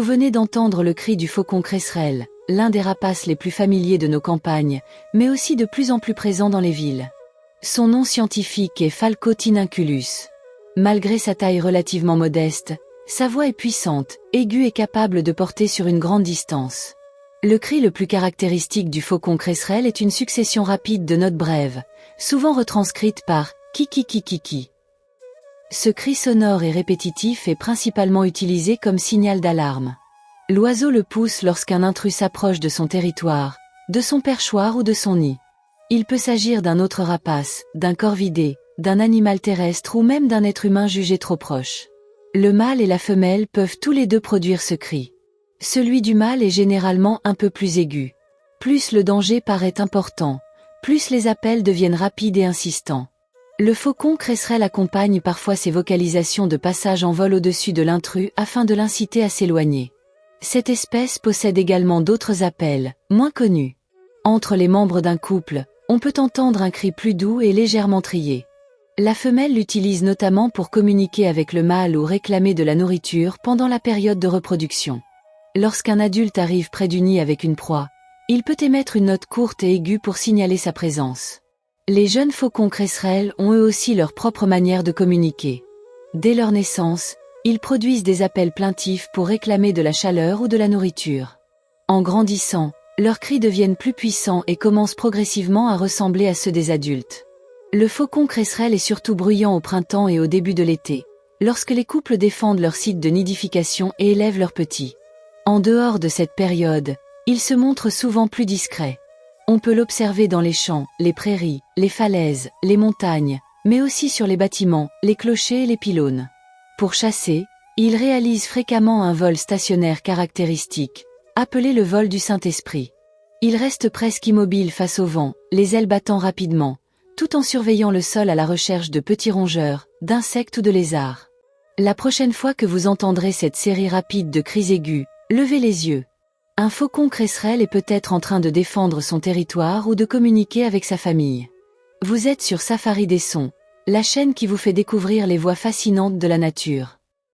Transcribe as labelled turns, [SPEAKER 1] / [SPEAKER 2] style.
[SPEAKER 1] venez d'entendre le cri du faucon cresserelle, l'un des rapaces les plus familiers de nos campagnes, mais aussi de plus en plus présent dans les villes. Son nom scientifique est Falcotinunculus. Malgré sa taille relativement modeste, sa voix est puissante, aiguë et capable de porter sur une grande distance. Le cri le plus caractéristique du faucon cresserelle est une succession rapide de notes brèves, souvent retranscrites par « ki-ki-ki-ki-ki ». Ce cri sonore et répétitif est principalement utilisé comme signal d'alarme. L'oiseau le pousse lorsqu'un intrus s'approche de son territoire, de son perchoir ou de son nid. Il peut s'agir d'un autre rapace, d'un corvidé, d'un animal terrestre ou même d'un être humain jugé trop proche. Le mâle et la femelle peuvent tous les deux produire ce cri. Celui du mâle est généralement un peu plus aigu. Plus le danger paraît important, plus les appels deviennent rapides et insistants. Le faucon cresserelle accompagne parfois ses vocalisations de passage en vol au-dessus de l'intrus afin de l'inciter à s'éloigner. Cette espèce possède également d'autres appels, moins connus. Entre les membres d'un couple, on peut entendre un cri plus doux et légèrement trié. La femelle l'utilise notamment pour communiquer avec le mâle ou réclamer de la nourriture pendant la période de reproduction. Lorsqu'un adulte arrive près du nid avec une proie, il peut émettre une note courte et aiguë pour signaler sa présence. Les jeunes faucons cresserelles ont eux aussi leur propre manière de communiquer. Dès leur naissance, ils produisent des appels plaintifs pour réclamer de la chaleur ou de la nourriture. En grandissant, leurs cris deviennent plus puissants et commencent progressivement à ressembler à ceux des adultes. Le faucon cresserelle est surtout bruyant au printemps et au début de l'été, lorsque les couples défendent leur site de nidification et élèvent leurs petits. En dehors de cette période, il se montre souvent plus discret. On peut l'observer dans les champs, les prairies, les falaises, les montagnes, mais aussi sur les bâtiments, les clochers et les pylônes. Pour chasser, il réalise fréquemment un vol stationnaire caractéristique, appelé le vol du Saint-Esprit. Il reste presque immobile face au vent, les ailes battant rapidement, tout en surveillant le sol à la recherche de petits rongeurs, d'insectes ou de lézards. La prochaine fois que vous entendrez cette série rapide de cris aigus, levez les yeux. Un faucon cresserelle est peut-être en train de défendre son territoire ou de communiquer avec sa famille. Vous êtes sur Safari des Sons, la chaîne qui vous fait découvrir les voix fascinantes de la nature.